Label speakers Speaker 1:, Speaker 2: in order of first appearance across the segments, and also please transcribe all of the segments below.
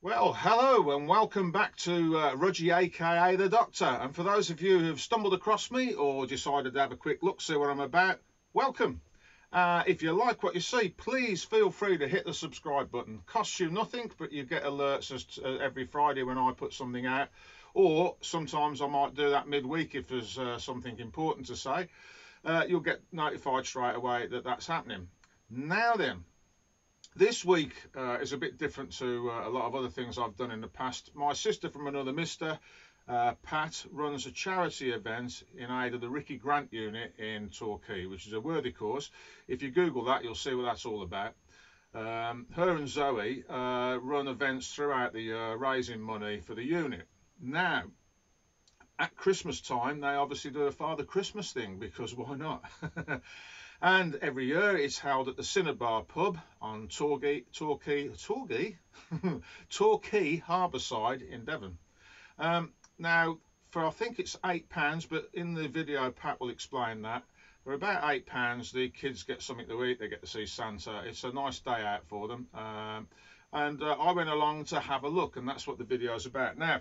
Speaker 1: Well, hello and welcome back to Rudgy aka the Doctor. And for those of you who've stumbled across me or decided to have a quick look, see what I'm about, welcome. If you like what you see, please feel free to hit the subscribe button. Costs you nothing, but you get alerts every Friday when I put something out. Or sometimes I might do that midweek if there's something important to say. You'll get notified straight away that that's happening. Now then. This week is a bit different to a lot of other things I've done in the past. My sister from another mister, Pat, runs a charity event in aid of the Ricky Grant unit in Torquay, which is a worthy cause. If you Google that, you'll see what that's all about. Her and Zoe run events throughout the year raising money for the unit. Now, at Christmas time, they obviously do a Father Christmas thing, because why not? And every year it's held at the Cinnabar pub on Torquay Harbourside in Devon. Now, for I think it's £8, but in the video Pat will explain that. For about £8, the kids get something to eat, they get to see Santa. It's a nice day out for them. And I went along to have a look, and that's what the video is about. Now,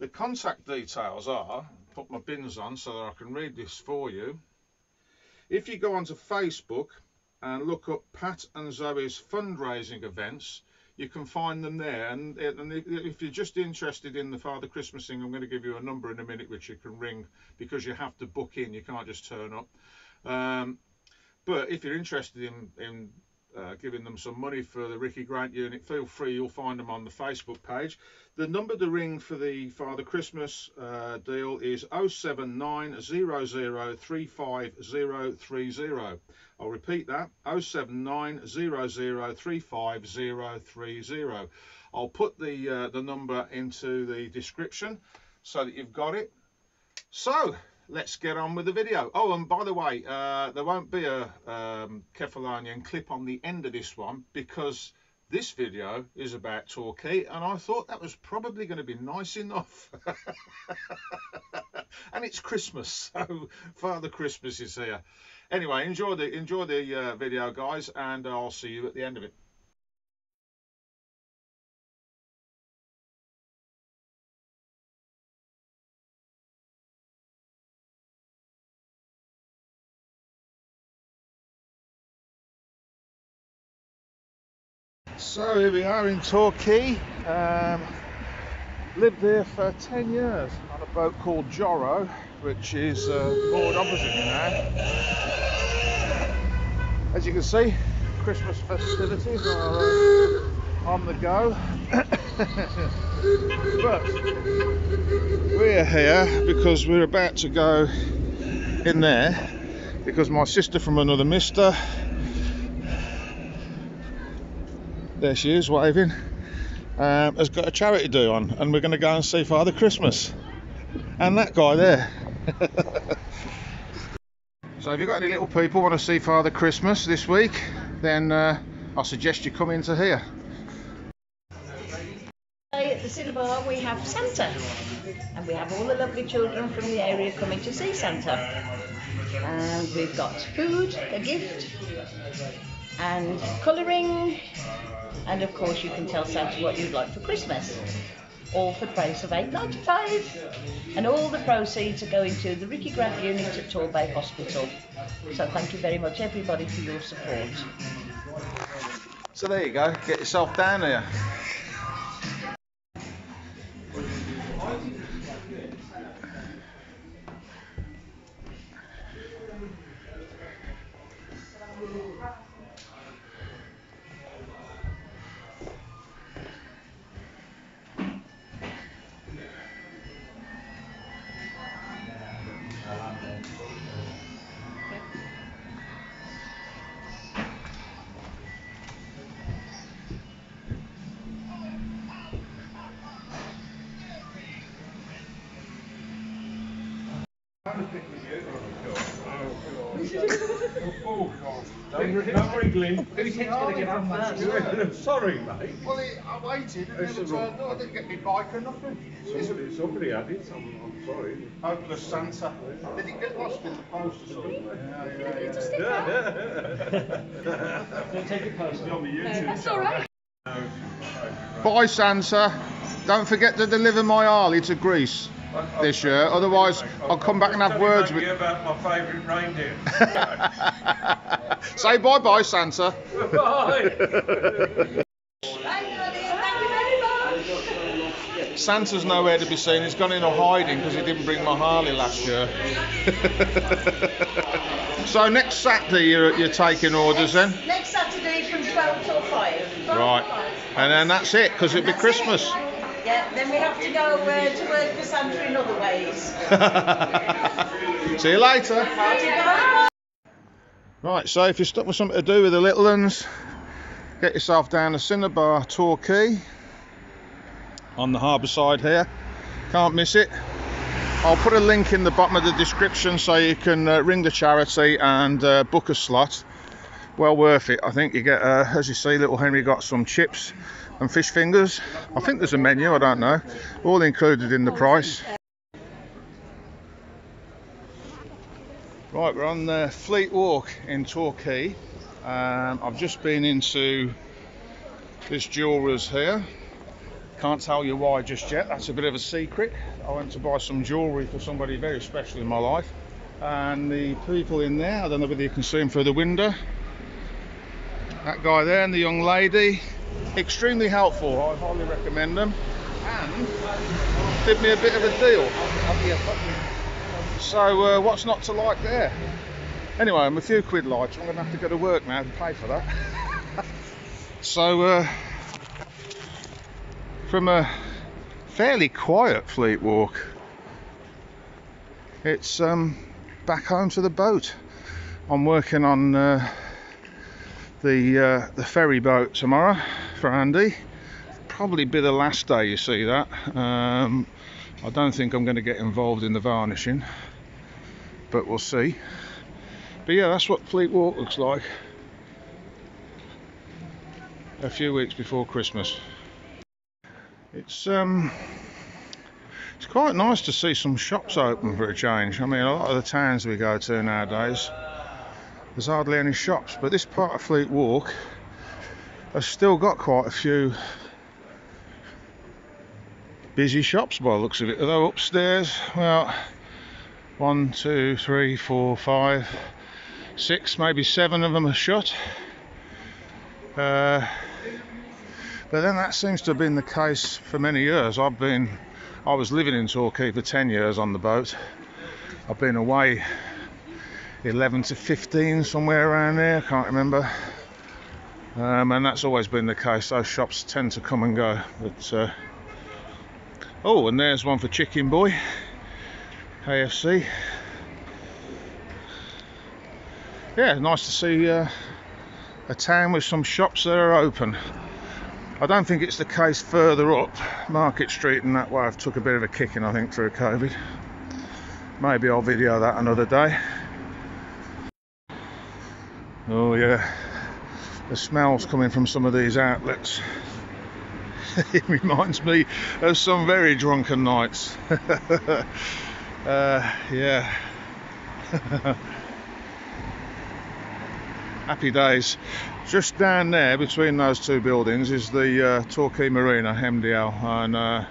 Speaker 1: the contact details are, put my bins on so that I can read this for you. If you go onto Facebook and look up Pat and Zoe's fundraising events, you can find them there. And if you're just interested in the Father Christmas thing, I'm going to give you a number in a minute which you can ring, because you have to book in. You can't just turn up. But if you're interested in giving them some money for the Ricky Grant unit, feel free. You'll find them on the Facebook page. The number to ring for the Father Christmas deal is 07900350030. I'll repeat that, 07900350030. I'll put the number into the description so that you've got it. So let's get on with the video. Oh, and by the way, there won't be a Kefalonian clip on the end of this one, because this video is about Torquay, and I thought that was probably going to be nice enough. And it's Christmas, so Father Christmas is here. Anyway, enjoy the video, guys, and I'll see you at the end of it. So here we are in Torquay. Lived here for 10 years on a boat called Jorro, which is moored opposite me now. As you can see, Christmas festivities are on the go. But we're here because we're about to go in there, because my sister from another mister, there she is waving, has got a charity do on, and we're going to go and see Father Christmas. And that guy there. So if you've got any little people want to see Father Christmas this week, then I suggest you come into here.
Speaker 2: At the Cinnabar we have Santa, and we have all the lovely children from the area coming to see Santa. And we've got food, a gift, and colouring. And of course you can tell Santa what you'd like for Christmas, all for the price of £8.95, and all the proceeds are going to the Ricky Grant unit at Torquay Hospital. So thank you very much everybody for your support.
Speaker 1: So there you go, get yourself down here.
Speaker 3: Not wriggling. Sorry, mate.
Speaker 1: Well, I waited and never turned up. I didn't get my bike or nothing.
Speaker 3: Somebody had it. I'm sorry.
Speaker 1: Hopeless Santa. Did it get lost in the post or something?
Speaker 3: Don't take it personally on the YouTube.
Speaker 2: That's all right.
Speaker 1: Bye, Santa. Don't forget to deliver my Harley to Greece this year, otherwise I'll come back and have words with you
Speaker 3: about my favourite reindeer.
Speaker 1: Say bye-bye, Santa.
Speaker 3: Bye.
Speaker 1: Santa's nowhere to be seen. He's gone into hiding because he didn't bring my Harley last year. So next Saturday you're taking orders then?
Speaker 2: Next Saturday from 12 till 5.
Speaker 1: Right. And then that's it, because it'll be Christmas.
Speaker 2: Yeah, then we have to go to work for Santa in other ways.
Speaker 1: See you later.
Speaker 2: Bye.
Speaker 1: Right, so if you're stuck with something to do with the little ones, get yourself down to Cinnabar, Torquay, on the harbour side here. Can't miss it. I'll put a link in the bottom of the description so you can ring the charity and book a slot. Well worth it. I think you get, as you see, little Henry got some chips and fish fingers. I think there's a menu, I don't know. All included in the price. Right, we're on the Fleet Walk in Torquay. I've just been into this jeweller's here. Can't tell you why just yet, that's a bit of a secret. I went to buy some jewellery for somebody very special in my life. And the people in there, I don't know whether you can see them through the window. That guy there and the young lady, extremely helpful. I highly recommend them. And did me a bit of a deal. So what's not to like there? Anyway, I'm a few quid light, so I'm going to have to go to work now to pay for that. So from a fairly quiet Fleet Walk, it's back home to the boat. I'm working on the ferry boat tomorrow for Andy. Probably be the last day you see that. I don't think I'm going to get involved in the varnishing, but we'll see. But yeah, that's what Fleet Walk looks like a few weeks before Christmas. It's quite nice to see some shops open for a change. I mean, a lot of the towns we go to nowadays, there's hardly any shops, but this part of Fleet Walk has still got quite a few busy shops by the looks of it. Although upstairs, well, 1, 2, 3, 4, 5, 6, maybe 7 of them are shut. But then that seems to have been the case for many years. I was living in Torquay for 10 years on the boat. I've been away 11 to 15, somewhere around there, can't remember. And that's always been the case. Those shops tend to come and go. But oh, and there's one for Chicken Boy, AFC. Yeah, nice to see a town with some shops that are open. I don't think it's the case further up Market Street and that way. I've took a bit of a kicking, I think, through COVID. Maybe I'll video that another day. Oh yeah, the smell's coming from some of these outlets. It reminds me of some very drunken nights. Yeah. Happy days. Just down there between those two buildings is the Torquay Marina, MDL, and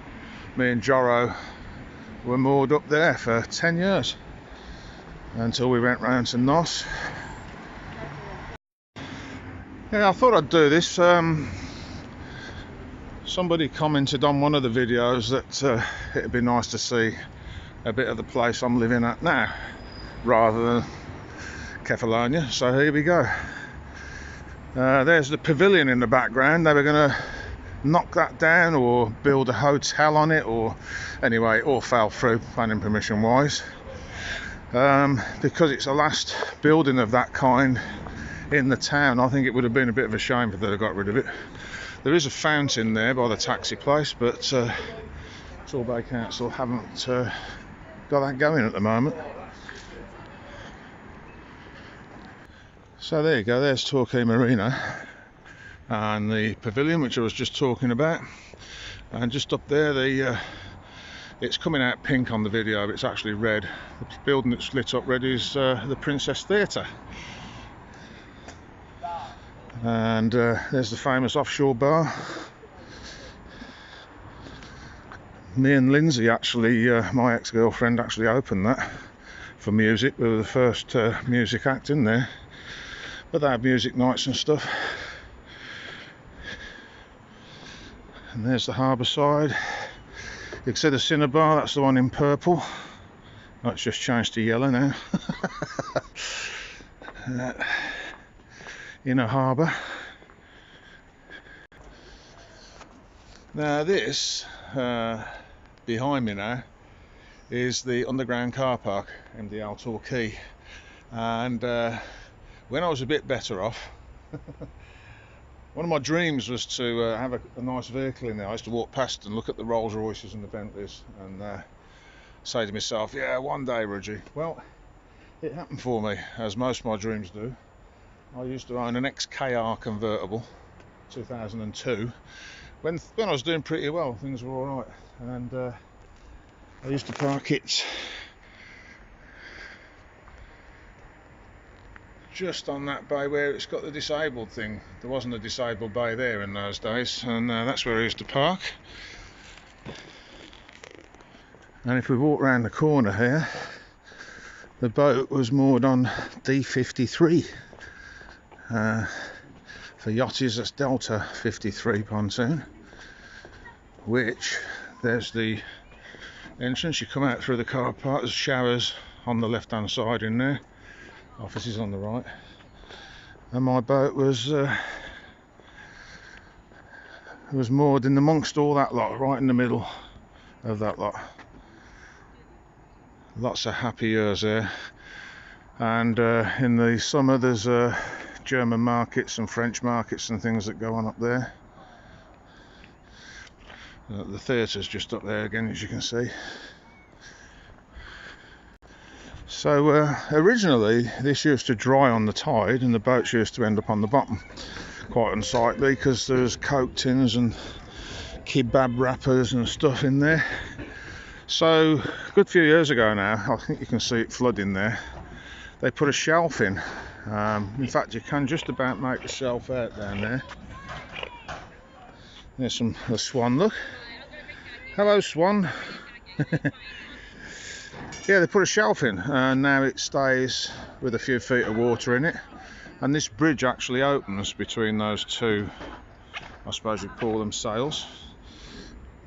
Speaker 1: me and Jorro were moored up there for 10 years until we went round to Nos. Yeah, I thought I'd do this. Somebody commented on one of the videos that it'd be nice to see a bit of the place I'm living at now rather than Kefalonia, so here we go. There's the pavilion in the background. They were going to knock that down or build a hotel on it, or anyway, it all fell through planning permission wise, because it's the last building of that kind in the town. I think it would have been a bit of a shame if they'd have got rid of it. There is a fountain there by the taxi place, but Torquay Council haven't got that going at the moment. So there you go, there's Torquay Marina and the pavilion which I was just talking about, and just up there it's coming out pink on the video, but it's actually red. The building that's lit up red is the Princess Theatre, and there's the famous offshore bar Me and Lindsay actually, my ex-girlfriend, actually opened that for music. We were the first music act in there, but they had music nights and stuff. And there's the harbour side. You can see the Cinnabar, that's the one in purple. Oh, it's just changed to yellow now. Inner harbour. Now this, behind me now, is the underground car park, MDL Torquay. And when I was a bit better off, one of my dreams was to have a nice vehicle in there. I used to walk past and look at the Rolls Royces and the Bentleys and say to myself, yeah, one day, Rudgie. Well, it happened for me, as most of my dreams do. I used to own an XKR convertible, 2002, when I was doing pretty well, things were alright. And I used to park it just on that bay where it's got the disabled thing. There wasn't a disabled bay there in those days, and that's where I used to park. And if we walk round the corner here, the boat was moored on D53. For yachties, that's Delta 53 pontoon, which there's the entrance. You come out through the car park, there's showers on the left hand side in there, offices on the right, and my boat was moored in amongst all that lot, right in the middle of that lot. Lots of happy years there. And in the summer there's German markets and French markets and things that go on up there. The theatre's just up there again, as you can see. So originally this used to dry on the tide and the boats used to end up on the bottom, quite unsightly, because there's Coke tins and kebab wrappers and stuff in there. So a good few years ago now, I think you can see it flooding there, they put a shelf in. In fact, you can just about make the shelf out down there. There's the swan, look. Hello, swan. Yeah, they put a shelf in and now it stays with a few feet of water in it. And this bridge actually opens between those two, I suppose you'd call them, sails.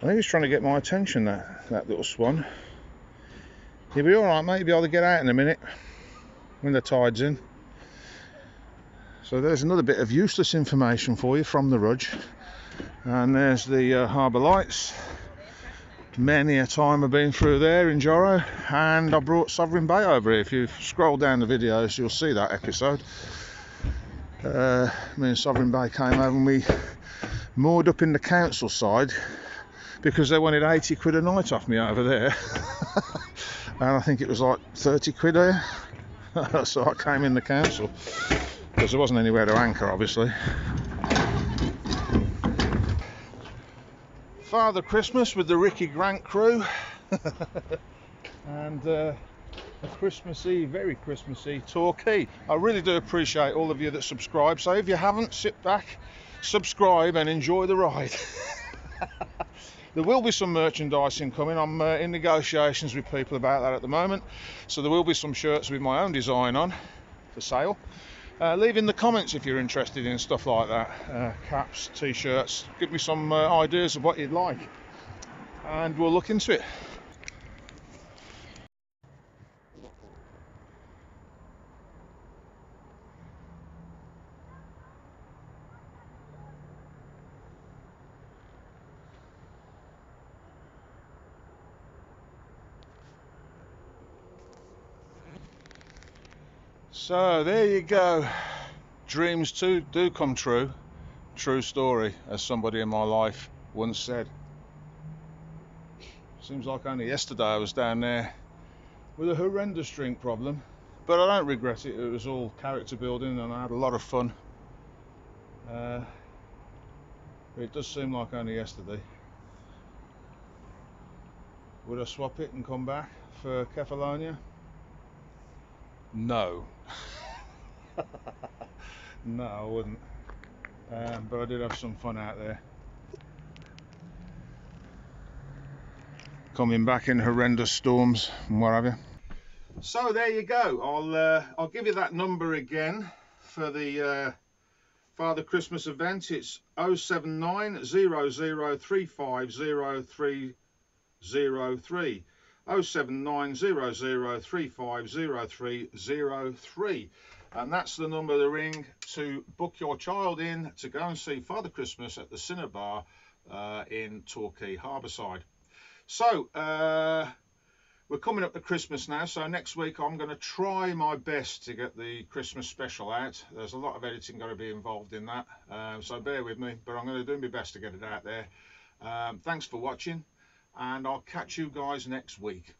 Speaker 1: I think he's trying to get my attention, that little swan. He'll be alright, mate. He'll be able to get out in a minute when the tide's in. So there's another bit of useless information for you from the Rudge. And there's the harbour lights. Many a time I've been through there in Joro, and I brought Sovereign Bay over here. If you scroll down the videos, you'll see that episode. Me and Sovereign Bay came over and we moored up in the council side because they wanted 80 quid a night off me over there. And I think it was like 30 quid there. So I came in the council because there wasn't anywhere to anchor, obviously. Father Christmas with the Ricky Grant crew. And a Christmassy, very Christmassy Torquay. I really do appreciate all of you that subscribe. So if you haven't, sit back, subscribe and enjoy the ride. There will be some merchandising coming. I'm in negotiations with people about that at the moment. So there will be some shirts with my own design on for sale. Leave in the comments if you're interested in stuff like that. Caps, t-shirts. Give me some ideas of what you'd like. And we'll look into it. So there you go. Dreams too do come true. True story, as somebody in my life once said. Seems like only yesterday I was down there with a horrendous drink problem, but I don't regret it. It was all character building and I had a lot of fun. But it does seem like only yesterday. Would I swap it and come back for Kefalonia? No. No, I wouldn't. But I did have some fun out there. coming back in horrendous storms and what have you. So there you go. I'll give you that number again for the Father Christmas event. It's 079 00350303. 079 00350303, and that's the number to ring to book your child in to go and see Father Christmas at the Cinnabar in Torquay Harbourside. So we're coming up to Christmas now, so next week I'm going to try my best to get the Christmas special out. There's a lot of editing going to be involved in that, so bear with me, but I'm going to do my best to get it out there. Thanks for watching, and I'll catch you guys next week.